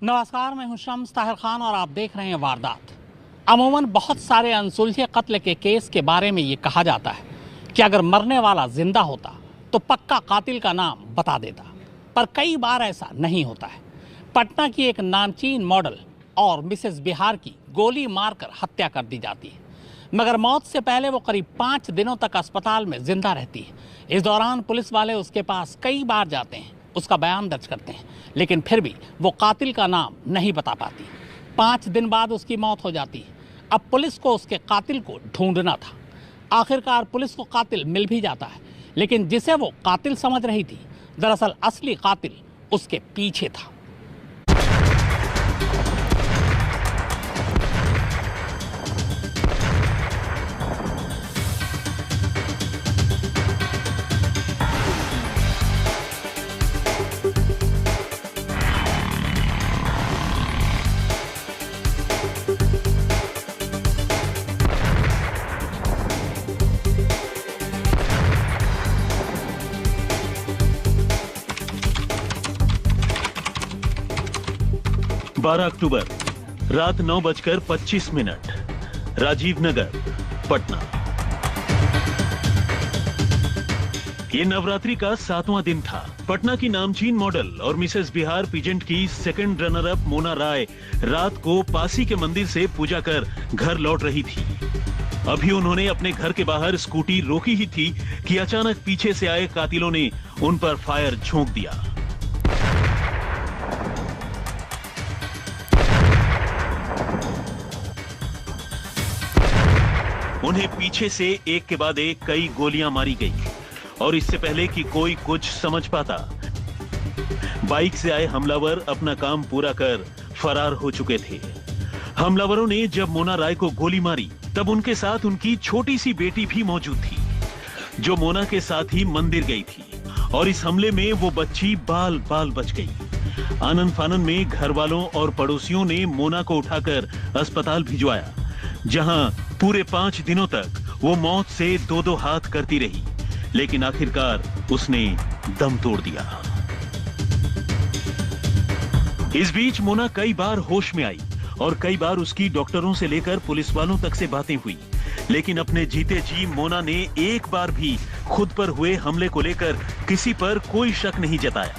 नमस्कार, मैं हूं शम्स ताहिर खान और आप देख रहे हैं वारदात। अमूमन बहुत सारे अनसुलझे कत्ल के केस के बारे में ये कहा जाता है कि अगर मरने वाला जिंदा होता तो पक्का कातिल का नाम बता देता, पर कई बार ऐसा नहीं होता है। पटना की एक नामचीन मॉडल और मिसेस बिहार की गोली मारकर हत्या कर दी जाती है, मगर मौत से पहले वो करीब 5 दिनों तक अस्पताल में जिंदा रहती है। इस दौरान पुलिस वाले उसके पास कई बार जाते हैं, उसका बयान दर्ज करते हैं, लेकिन फिर भी वो कातिल का नाम नहीं बता पाती। 5 दिन बाद उसकी मौत हो जाती है। अब पुलिस को उसके कातिल को ढूंढना था। आखिरकार पुलिस को कातिल मिल भी जाता है, लेकिन जिसे वो कातिल समझ रही थी, दरअसल असली कातिल उसके पीछे था। बारह अक्टूबर रात 9:25, राजीव नगर, पटना। ये नवरात्रि का 7वां दिन था। पटना की नामचीन मॉडल और मिसेस बिहार पीजेंट की सेकंड रनर अप मोना राय रात को पासी के मंदिर से पूजा कर घर लौट रही थी। अभी उन्होंने अपने घर के बाहर स्कूटी रोकी ही थी कि अचानक पीछे से आए कातिलों ने उन पर फायर झोंक दिया। उन्हें पीछे से एक के बाद एक कई गोलियां मारी गई और इससे पहले कि कोई कुछ समझ पाता, बाइक से आए हमलावर अपना काम पूरा कर फरार हो चुके थे। हमलावरों ने जब मोना राय को गोली मारी तब उनके साथ उनकी छोटी सी बेटी भी मौजूद थी, जो मोना के साथ ही मंदिर गई थी, और इस हमले में वो बच्ची बाल बाल बच गई। आनन फानन में घर वालों और पड़ोसियों ने मोना को उठाकर अस्पताल भिजवाया, जहां पूरे 5 दिनों तक वो मौत से 2-2 हाथ करती रही, लेकिन आखिरकार उसने दम तोड़ दिया। इस बीच मोना कई बार होश में आई और कई बार उसकी डॉक्टरों से लेकर पुलिस वालों तक से बातें हुई, लेकिन अपने जीते जी मोना ने एक बार भी खुद पर हुए हमले को लेकर किसी पर कोई शक नहीं जताया,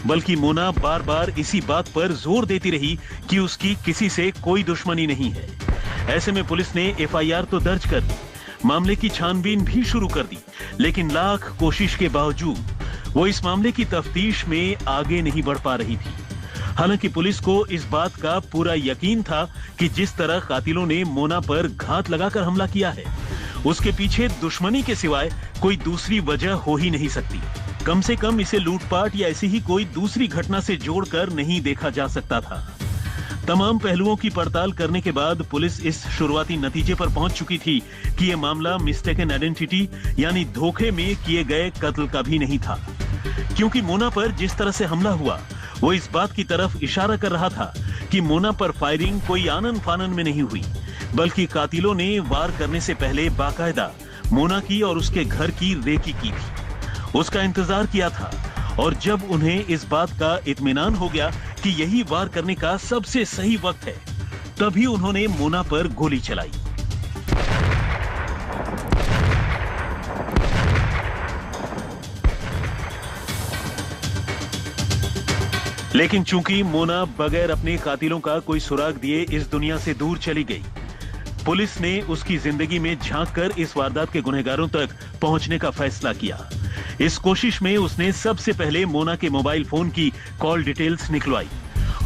बल्कि मोना बार बार इसी बात पर जोर देती रही कि उसकी किसी से कोई दुश्मनी नहीं है। ऐसे में पुलिस ने एफआईआर तो दर्ज कर दी, मामले की छानबीन भी शुरू कर दी, लेकिन लाख कोशिश के बावजूद वो इस मामले की तफ्तीश में आगे नहीं बढ़ पा रही थी। हालांकि पुलिस को इस बात का पूरा यकीन था कि जिस तरह कातिलों ने मोना पर घात लगाकर हमला किया है, उसके पीछे दुश्मनी के सिवाय कोई दूसरी वजह हो ही नहीं सकती। कम से कम इसे लूटपाट या ऐसी ही कोई दूसरी घटना से जोड़कर नहीं देखा जा सकता था। तमाम पहलुओं की पड़ताल करने के बाद पुलिस इस शुरुआती नतीजे पर पहुंच चुकी थी कि यह मामला मिस्टेकन आइडेंटिटी यानी धोखे में किए गए कत्ल का भी नहीं था, क्योंकि मोना पर जिस तरह से हमला हुआ वो इस बात की तरफ इशारा कर रहा था कि मोना पर फायरिंग कोई आनन फानन में नहीं हुई, बल्कि कातिलों ने वार करने से पहले बाकायदा मोना की और उसके घर की रेकी की थी, उसका इंतजार किया था, और जब उन्हें इस बात का इत्मीनान हो गया कि यही वार करने का सबसे सही वक्त है, तभी उन्होंने मोना पर गोली चलाई। लेकिन चूंकि मोना बगैर अपने कातिलों का कोई सुराग दिए इस दुनिया से दूर चली गई, पुलिस ने उसकी जिंदगी में झांककर इस वारदात के गुनहगारों तक पहुंचने का फैसला किया। इस कोशिश में उसने सबसे पहले मोना के मोबाइल फोन की कॉल डिटेल्स निकलवाई,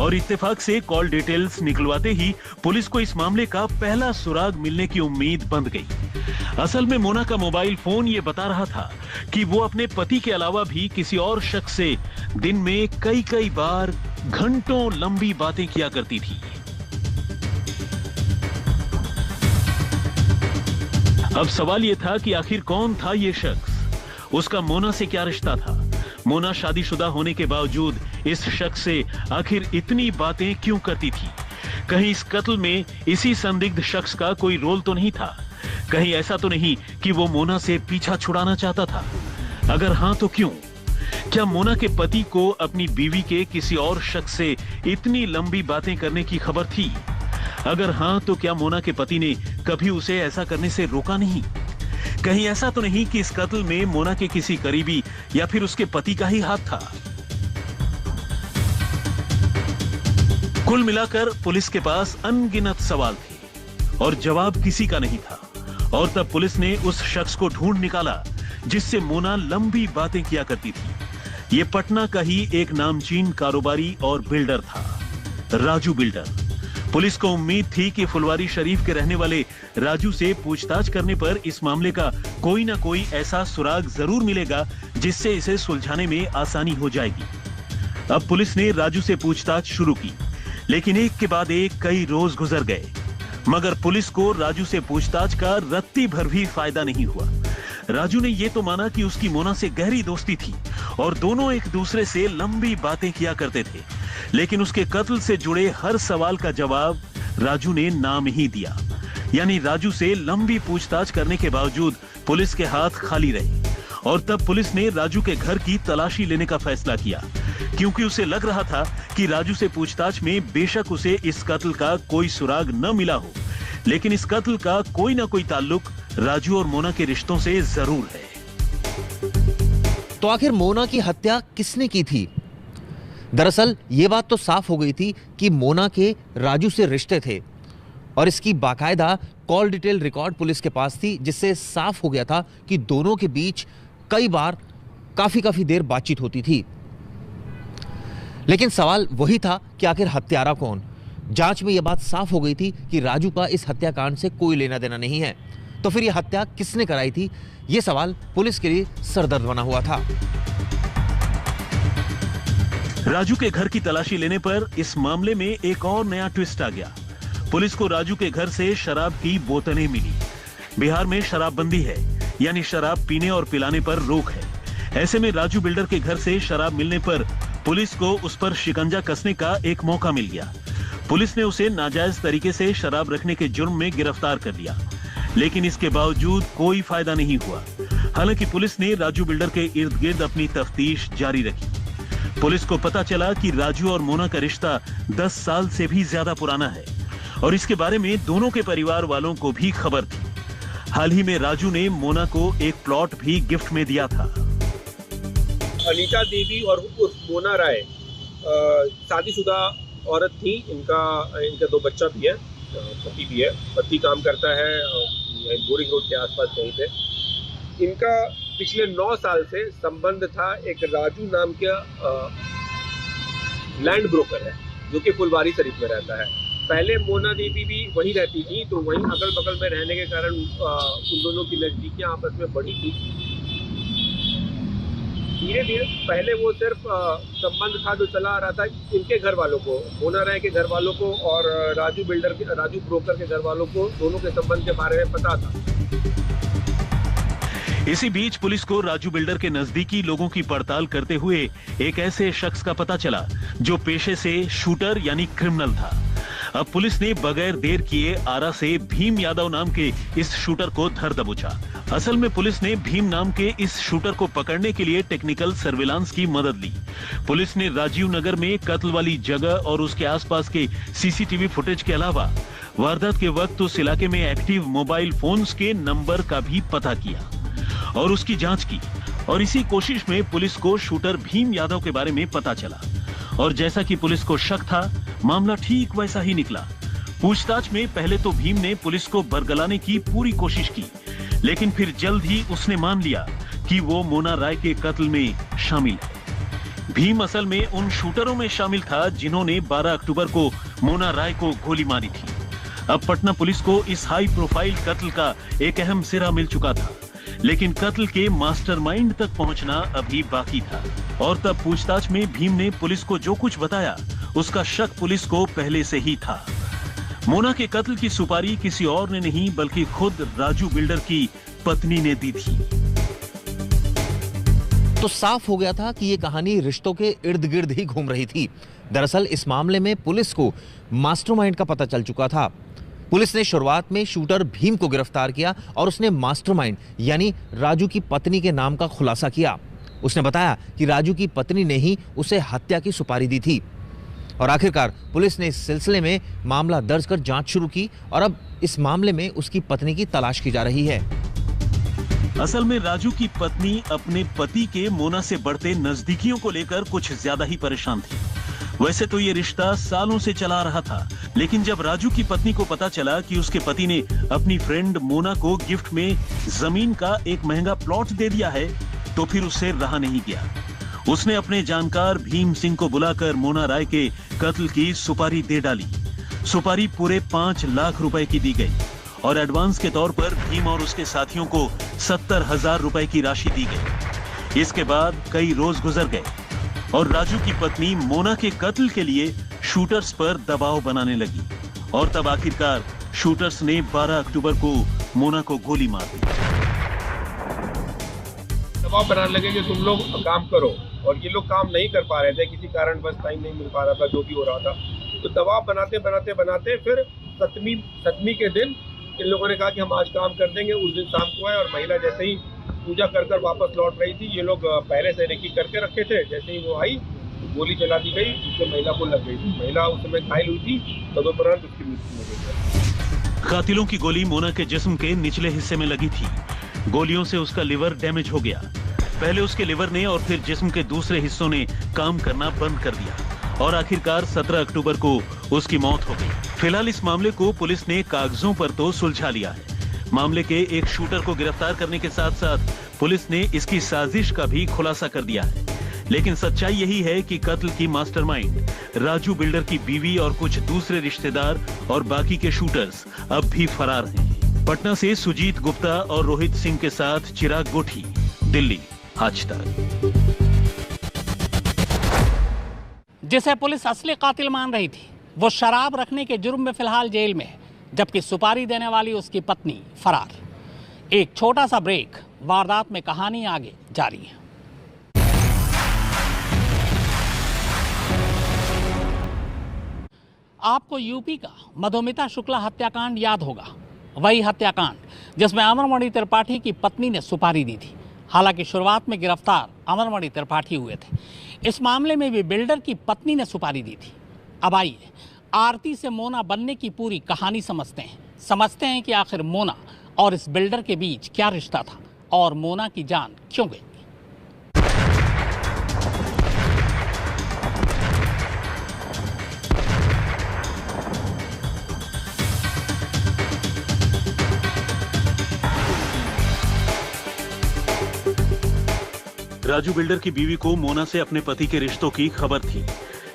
और इत्तेफाक से कॉल डिटेल्स निकलवाते ही पुलिस को इस मामले का पहला सुराग मिलने की उम्मीद बंध गई। असल में मोना का मोबाइल फोन ये बता रहा था कि वो अपने पति के अलावा भी किसी और शख्स से दिन में कई बार घंटों लंबी बातें किया करती थी। अब सवाल यह था कि आखिर कौन था ये शख्स, उसका मोना से क्या रिश्ता था। मोना शादीशुदा होने के बावजूद इस शख्स से आखिर इतनी बातें क्यों करती थी। कहीं इस कत्ल में इसी संदिग्ध शख्स का कोई रोल तो नहीं था। कहीं ऐसा तो नहीं कि वो मोना से पीछा छुड़ाना चाहता था। अगर हां तो क्यों? क्या मोना के पति को अपनी बीवी के किसी और शख्स से इतनी लंबी बातें करने की खबर थी? अगर हां, तो क्या मोना के पति ने कभी उसे ऐसा करने से रोका नहीं? कहीं ऐसा तो नहीं कि इस कत्ल में मोना के किसी करीबी या फिर उसके पति का ही हाथ था? कुल मिलाकर पुलिस के पास अनगिनत सवाल थे और जवाब किसी का नहीं था। और तब पुलिस ने उस शख्स को ढूंढ निकाला जिससे मोना लंबी बातें किया करती थी। यह पटना का ही एक नामचीन कारोबारी और बिल्डर था, राजू बिल्डर। पुलिस को उम्मीद थी कि फुलवारी शरीफ के रहने वाले राजू से पूछताछ करने पर इस मामले का कोई ना कोई ऐसा सुराग जरूर मिलेगा जिससे इसे सुलझाने में आसानी हो जाएगी। अब पुलिस ने राजू से पूछताछ शुरू की, लेकिन एक के बाद एक कई रोज गुजर गए, मगर पुलिस को राजू से पूछताछ का रत्ती भर भी फायदा नहीं हुआ। राजू ने यह तो माना कि उसकी मोना से गहरी दोस्ती थी और दोनों एक दूसरे से लंबी बातें किया करते थे, लेकिन उसके कत्ल से जुड़े हर सवाल का जवाब राजू ने ना में ही दिया। यानी राजू से लंबी पूछताछ करने के बावजूद पुलिस के हाथ खाली रहे। और तब पुलिस ने राजू के घर की तलाशी लेने का फैसला किया, क्योंकि उसे लग रहा था कि राजू से पूछताछ में बेशक उसे इस कत्ल का कोई सुराग न मिला हो, लेकिन इस कत्ल का कोई ना कोई ताल्लुक राजू और मोना के रिश्तों से जरूर है। तो आखिर मोना की हत्या किसने की थी? दरअसल ये बात तो साफ हो गई थी कि मोना के राजू से रिश्ते थे और इसकी बाकायदा कॉल डिटेल रिकॉर्ड पुलिस के पास थी, जिससे साफ हो गया था कि दोनों के बीच कई बार काफी देर बातचीत होती थी। लेकिन सवाल वही था कि आखिर हत्यारा कौन? जांच में यह बात साफ हो गई थी कि राजू का इस हत्याकांड से कोई लेना देना नहीं है। तो फिर यह हत्या किसने कराई थी? यह सवाल पुलिस के लिए सरदर्द बना हुआ था। राजू के घर की तलाशी लेने पर इस मामले में एक और नया ट्विस्ट आ गया। पुलिस को राजू के घर से शराब की बोतलें मिली। बिहार में शराबबंदी है, यानी शराब पीने और पिलाने पर रोक है। ऐसे में राजू बिल्डर के घर से शराब मिलने पर पुलिस को उस पर शिकंजा कसने का एक मौका मिल गया। पुलिस ने उसे नाजायज तरीके से शराब रखने के जुर्म में गिरफ्तार कर लिया, लेकिन इसके बावजूद कोई फायदा नहीं हुआ। हालांकि पुलिस ने राजू बिल्डर के इर्द गिर्द अपनी तफ्तीश जारी रखी। पुलिस को पता चला कि राजू और मोना का रिश्ता 10 साल से भी ज्यादा पुराना है और इसके बारे में दोनों के परिवार वालों को भी खबर थी। हाल ही में राजू ने मोना को एक प्लॉट भी गिफ्ट में दिया था। अनीता देवी और मोना राय शादीशुदा औरत थी। इनका 2 बच्चा भी है, पति भी है। पति काम करता है बोरिंग रोड के आसपास कहीं पे। इनका पिछले 9 साल से संबंध था एक राजू नाम का लैंड ब्रोकर है, जो कि फुलवारी शरीफ में रहता है। पहले मोना देवी भी वहीं रहती थी, तो वहीं अगल बगल में रहने के कारण उन दोनों की नजदीकियां आपस में बढ़ी थी। धीरे धीरे पहले वो सिर्फ संबंध था जो चला आ रहा था इनके घर वालों को, मोना राय के घर वालों को और राजू ब्रोकर के घर वालों को, दोनों के संबंध के बारे में पता था। इसी बीच पुलिस को राजू बिल्डर के नजदीकी लोगों की पड़ताल करते हुए एक ऐसे शख्स का पता चला जो पेशे से शूटर यानी क्रिमिनल था। अब पुलिस ने बगैर देर किए आरा से भीम यादव नाम के इस शूटर को धर दबोचा। असल में पुलिस ने भीम नाम के इस शूटर को पकड़ने के लिए टेक्निकल सर्विलांस की मदद ली। पुलिस ने राजीव नगर में कत्ल वाली जगह और उसके आसपास के सीसीटीवी फुटेज के अलावा वारदात के वक्त उस इलाके में एक्टिव मोबाइल फोन्स के नंबर का भी पता किया और उसकी जांच की। और इसी कोशिश में पुलिस को शूटर भीम यादव के बारे में पता चला और जैसा कि पुलिस को शक था, मामला ठीक वैसा ही निकला। पूछताछ में पहले तो भीम ने पुलिस को बरगलाने की पूरी कोशिश की, लेकिन फिर जल्द ही उसने मान लिया कि वो मोना राय के कत्ल में शामिल है। भीम असल में उन शूटरों में शामिल था जिन्होंने 12 अक्टूबर को मोना राय को गोली मारी थी। अब पटना पुलिस को इस हाई प्रोफाइल कत्ल का एक अहम सिरा मिल चुका था, लेकिन कत्ल के मास्टरमाइंड तक पहुंचना अभी बाकी था। और तब पूछताछ में भीम ने पुलिस को जो कुछ बताया, उसका शक पुलिस को पहले से ही था। मोना के कत्ल की सुपारी किसी और ने नहीं बल्कि खुद राजू बिल्डर की पत्नी ने दी थी। तो साफ हो गया था कि यह कहानी रिश्तों के इर्द गिर्द ही घूम रही थी। दरअसल इस मामले में पुलिस को मास्टरमाइंड का पता चल चुका था। पुलिस ने शुरुआत में शूटर भीम को गिरफ्तार किया और उसने मास्टरमाइंड यानी राजू की पत्नी के नाम का खुलासा किया। उसने बताया कि राजू की पत्नी ने ही उसे हत्या की सुपारी दी थी। और आखिरकार पुलिस ने इस सिलसिले में मामला दर्ज कर जांच शुरू की और अब इस मामले में उसकी पत्नी की तलाश की जा रही है। असल में राजू की पत्नी अपने पति के मोना से बढ़ते नजदीकियों को लेकर कुछ ज्यादा ही परेशान थी। वैसे तो ये रिश्ता सालों से चला रहा था, लेकिन जब राजू की पत्नी को पता चला कि उसके पति ने अपनी फ्रेंड मोना को गिफ्ट में जमीन का एक महंगा प्लॉट दे दिया है, तो फिर उससे रहा नहीं गया। उसने अपने जानकार भीम सिंह को बुलाकर मोना राय के कत्ल की सुपारी दे डाली। सुपारी पूरे 5 लाख रुपए की दी गई और एडवांस के तौर पर भीम और उसके साथियों को 70,000 रुपए की राशि दी गई। इसके बाद कई रोज गुजर गए और राजू की पत्नी मोना के कत्ल के लिए शूटर्स पर दबाव बनाने लगी और तब आखिरकार शूटर्स ने 12 अक्टूबर को मोना को गोली मार दी। दबाव बनाने लगे कि तुम लोग काम करो, और ये लोग काम नहीं कर पा रहे थे, किसी कारण बस टाइम नहीं मिल पा रहा था, जो भी हो रहा था। तो दबाव बनाते बनाते बनाते फिर सतमी के दिन इन लोगों ने कहा कि हम आज काम कर देंगे। उस दिन शाम को आए और महिला जैसे ही पूजा कर वापस लौट रही थी, ये लोग पहले से रेकी करके रखे थे। जैसे ही वो आई तो गोली चला दी गई, जिससे महिला को लग गई थी। महिला उस समय घायल हुई थी, तदुपरांत उसकी मृत्यु हो गई। कातिलों की गोली मोना के जिस्म के निचले हिस्से में लगी थी। गोलियों से उसका लिवर डैमेज हो गया। पहले उसके लिवर ने और फिर जिस्म के दूसरे हिस्सों ने काम करना बंद कर दिया और आखिरकार 17 अक्टूबर को उसकी मौत हो गई। फिलहाल इस मामले को पुलिस ने कागजों पर तो सुलझा लिया है। मामले के एक शूटर को गिरफ्तार करने के साथ साथ पुलिस ने इसकी साजिश का भी खुलासा कर दिया है। लेकिन सच्चाई यही है कि कत्ल की मास्टरमाइंड राजू बिल्डर की बीवी और कुछ दूसरे रिश्तेदार और बाकी के शूटर्स अब भी फरार हैं। पटना से सुजीत गुप्ता और रोहित सिंह के साथ चिराग गोठी, दिल्ली, आज तक। जिसे पुलिस असली कातिल मान रही थी, वो शराब रखने के जुर्म में फिलहाल जेल में है, जबकि सुपारी देने वाली उसकी पत्नी फरार। एक छोटा सा ब्रेक, वारदात में कहानी आगे जारी है। आपको यूपी का मधुमिता शुक्ला हत्याकांड याद होगा, वही हत्याकांड जिसमें अमरमणि त्रिपाठी की पत्नी ने सुपारी दी थी। हालांकि शुरुआत में गिरफ्तार अमरमणि त्रिपाठी हुए थे। इस मामले में भी बिल्डर की पत्नी ने सुपारी दी थी। अब आइए आरती से मोना बनने की पूरी कहानी समझते हैं कि आखिर मोना और इस बिल्डर के बीच क्या रिश्ता था और मोना की जान क्यों गई। राजू बिल्डर की बीवी को मोना से अपने पति के रिश्तों की खबर थी,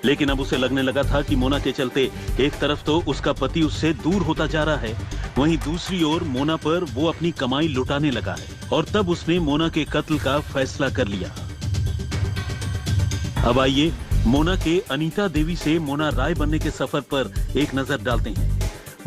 लेकिन अब उसे लगने लगा था कि मोना के चलते एक तरफ तो उसका पति उससे दूर होता जा रहा है, वहीं दूसरी ओर मोना पर वो अपनी कमाई लुटाने लगा है। और तब उसने मोना के कत्ल का फैसला कर लिया। अब आइए मोना के अनीता देवी से मोना राय बनने के सफर पर एक नजर डालते हैं।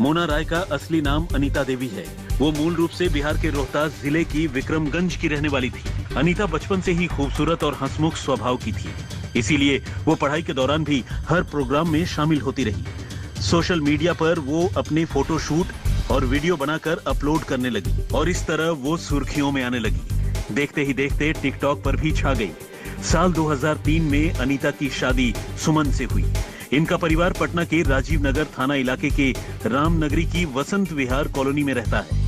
मोना राय का असली नाम अनीता देवी है। वो मूल रूप से बिहार के रोहतास जिले की विक्रमगंज की रहने वाली थी। अनीता बचपन से ही खूबसूरत और हंसमुख स्वभाव की थी, इसीलिए वो पढ़ाई के दौरान भी हर प्रोग्राम में शामिल होती रही। सोशल मीडिया पर वो अपने फोटो शूट और वीडियो बनाकर अपलोड करने लगी और इस तरह वो सुर्खियों में आने लगी। देखते ही देखते टिकटॉक पर भी छा गई। साल 2003 में अनीता की शादी सुमन से हुई। इनका परिवार पटना के राजीव नगर थाना इलाके के रामनगरी की वसंत विहार कॉलोनी में रहता है।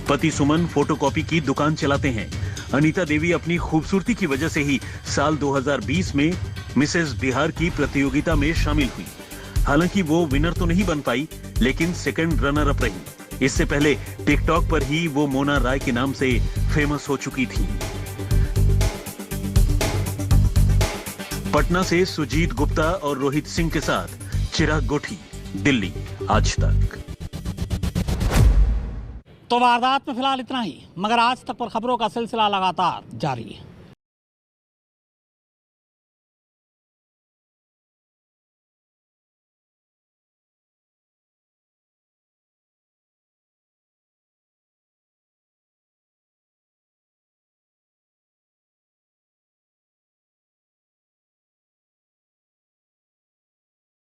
पति सुमन फोटोकॉपी की दुकान चलाते हैं। अनीता देवी अपनी खूबसूरती की वजह से ही साल 2020 में मिसेस बिहार की प्रतियोगिता में शामिल हुई। हालांकि वो विनर तो नहीं बन पाई, लेकिन सेकंड रनर अप रही। इससे पहले टिकटॉक पर ही वो मोना राय के नाम से फेमस हो चुकी थी। पटना से सुजीत गुप्ता और रोहित सिंह के साथ चिराग गोठी, दिल्ली, आज तक। तो वारदात में फिलहाल इतना ही, मगर आज तक पर खबरों का सिलसिला लगातार जारी है।